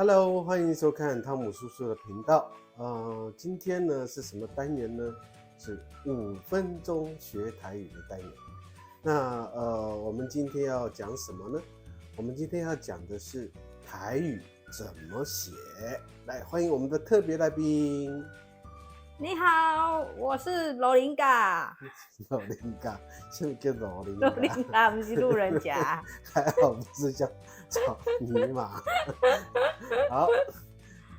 Hello，欢迎收看汤姆叔叔的频道。今天呢是什么单元呢？是5分钟学台语的单元。那我们今天要讲什么呢？我们今天要讲的是台语怎么写。来，欢迎我们的特别来宾。你好，我是罗琳嘎。老林嘎，是不是叫老林罗琳嘎不是路人甲。还好不是叫草泥马。好，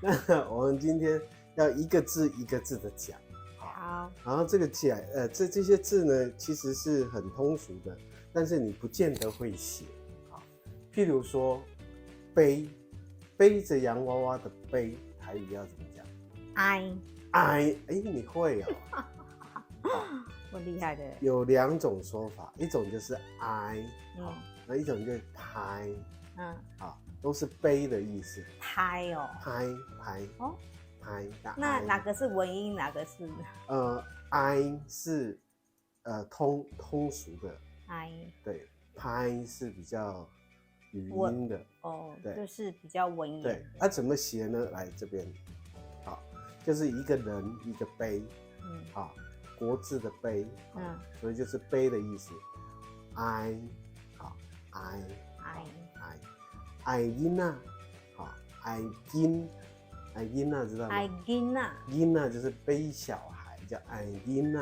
那我们今天要一个字一个字的讲。好，然后这个讲，这些字呢，其实是很通俗的，但是你不见得会写。好，譬如说，背着洋娃娃的背，台语要怎么讲？哎，你会哦。我厉害的。有2种说法，一种就是哀，那一种就是拍，好，都是背的意思。拍哦，拍哦，拍。那哪个是文音，哪个是？哀是通俗的，哀，对，拍是比较语音的，哦，对，就是比较文言。对，怎么写呢？来这边，好，就是一个人一个碑，好，国字的碑，所以就是碑的意思。哀，好，哀囡仔，好，哀囡知道吗？哀囡仔，囡仔就是背小孩，叫哀囡仔。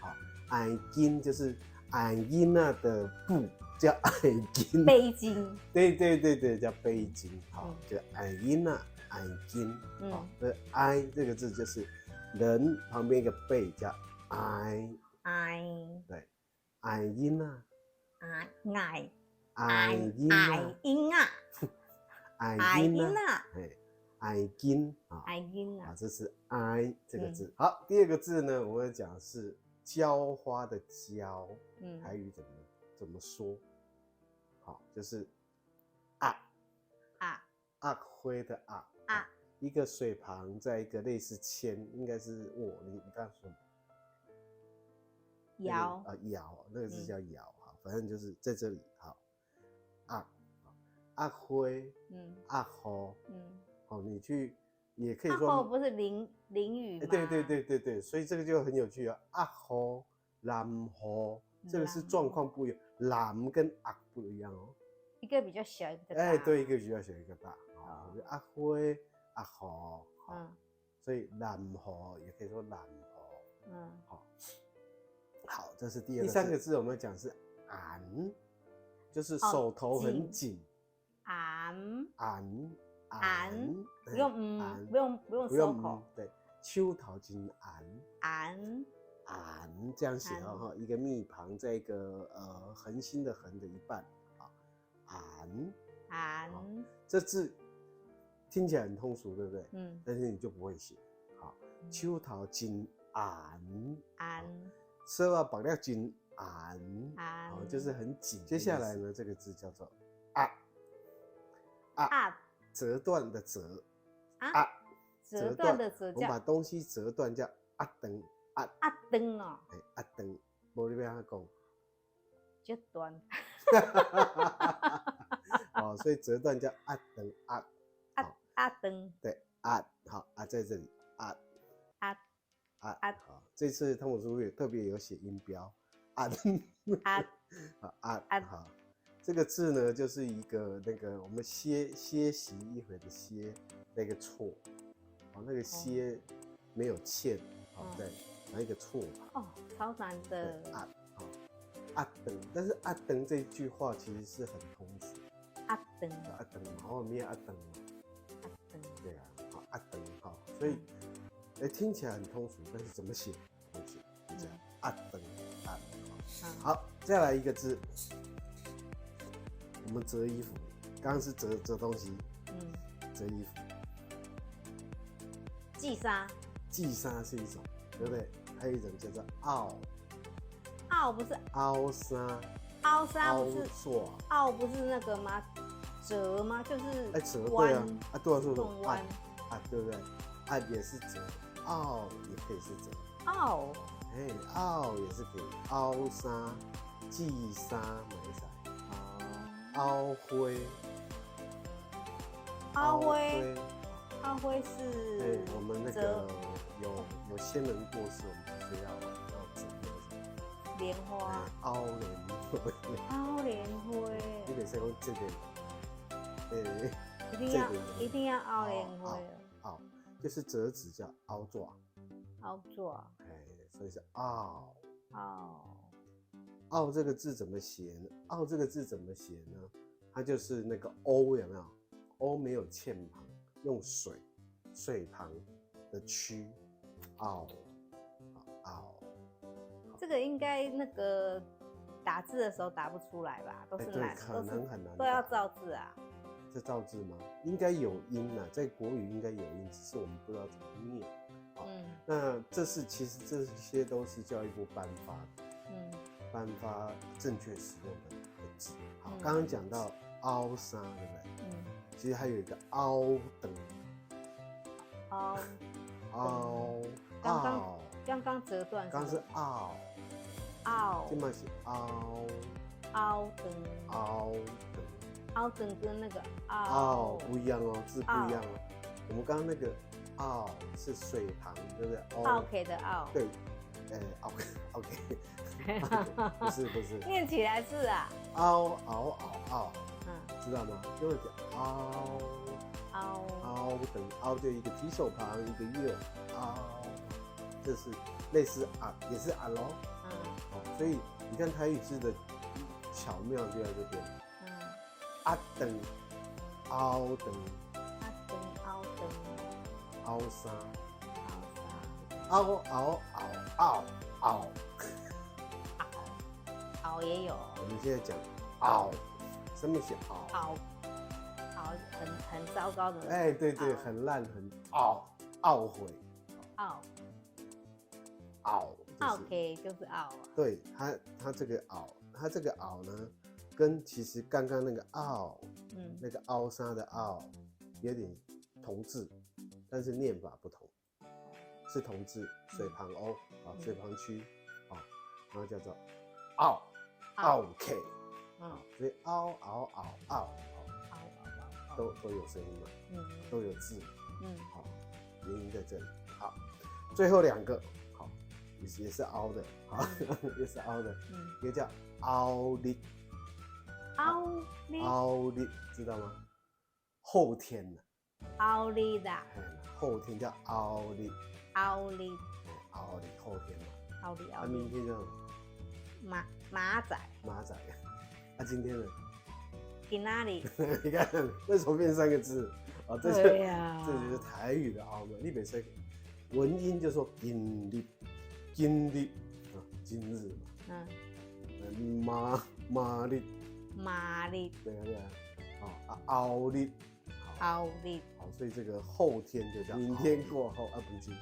好，哀囡就是哀囡仔的布，叫哀囡。背巾。对，叫背巾。好，叫哀囡仔，哀巾。好，那哀这个字就是人旁边一个背，叫哀。对，哀囡仔。哀囡仔。哀囡仔，这是哀这个字。好，第2个字呢，我们讲是浇花的浇，台语怎么说？好，就是阿灰的阿，一个水旁，在一个类似签，应该是你刚才说摇摇，那个字叫摇。好，反正就是在这里。好，阿灰，阿豪，好，你去也可以说。阿豪不是淋雨吗？对，所以这个就很有趣啊。阿豪、蓝豪，这个是状况不一样，蓝跟阿不一样哦。一个比较小，一个大。对，一个比较小，一个大。阿灰、阿豪，所以蓝豪也可以说蓝豪。好，这是第2个。第3个字我们讲是俺，就是手头很紧。俺，不用收口。对，手头真俺，这样写哦，一个密旁，在一个横心的横的一半。俺，这字听起来很通俗，对不对？但是你就不会写。好，手头真俺，手啊绑了真俺，就是很紧。接下来呢，这个字叫做折断的折。折断的折，我们把东西折断叫阿登。阿登哦。阿登，无你要安讲。就断。所以折断叫阿登阿登。对，好，在这里好，这次汤姆叔叔也特别有写音标，好，这个字呢就是一个那个我们歇息一回的歇，那个错，那个歇没有欠，对，拿一个错吧。超难的。阿登，但是阿登这句话其实是很通俗。阿登，好，没有阿登对啊，好，阿登，好，所以听起来很通俗，但是怎么写？怎么写？这样，阿登，好，再来一个字，我们折衣服，刚刚是折东西，折衣服。系纱是一种，对不对？还有一种叫做袄不是凹纱，凹纱不是袄不是那个吗？折吗？就是折，弯。对啊，是弯对不对？也是折，袄也可以是折。袄也是可以，凹纱、系纱没啥。凹灰，凹灰，凹灰是对，我们那折个有先人过世，我们就是要折那个什么莲花，凹莲灰。凹莲灰，你袂使讲这个，一定要凹莲灰哦，凹就是折纸叫凹爪，凹座，所以是凹。凹，凹这个字怎么写呢？凹这个字怎么写呢？它就是那个欧有没有？欧没有欠旁，用水旁的区，凹，凹。这个应该那个打字的时候打不出来吧？都是对，可能很难，都要造字啊。这造字吗？应该有音啊，在国语应该有音，只是我们不知道怎么念。那其实这些都是教育部颁发的，颁发正确使用的字。好，刚刚讲到凹沙，对不对？其实还有一个凹等，刚刚折断，刚是凹，这嘛是凹等跟那个凹不一样哦，字不一样哦。我们刚刚那个凹是水旁，对不对？OK 的凹。对，OK， 不是，念起来是啊。凹，知道吗？因为凹等凹就一个提手旁，一个月凹，这是类似啊，也是啊咯。所以你看台语字的巧妙就在这边。等，凹等，凹沙，凹也有。我们现在讲凹，什么是凹？很糟糕的。对，很烂，很懊悔。OK 就是凹啊。对，它这个凹呢，跟其实刚刚那个凹，那个凹沙的凹有点同字，但是念法不同，是同字，水旁欧水旁区然后叫做OK，所以都有声音嘛，都有字，原因在这里。好，最后两个也是凹的，也是凹的，一个叫凹力，知道吗？后天的，凹力的，后天叫凹力，后天嘛，凹力，明天叫马仔，今天呢？去哪里？你看，为什么变3个字？这就是台语的凹嘛。你别说文音就说今日嘛，马日，对啊，凹日，所以这个后天就叫明天过后不是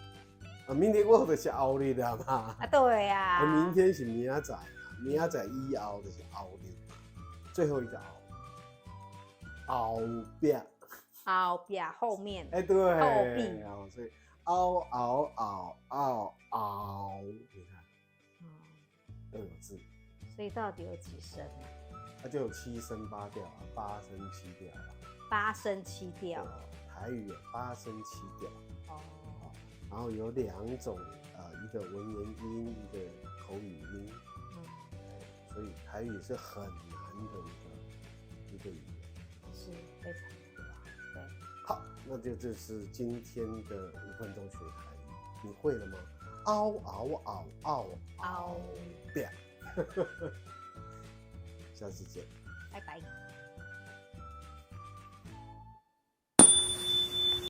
明天过后就是凹日的嘛。对呀。明天是明仔，明仔以后就是凹日，最后一个后边后面，对，后壁，所以凹，你看，都有字，所以到底有几声啊？它就有7声8调8声7调8声7调，台语有8声7调然后有2种一个文言音，一个口语音，所以台语是很难的一个语言，是非常对。好，那这是今天的5分钟学台语，你会了吗？凹，下次见，拜拜。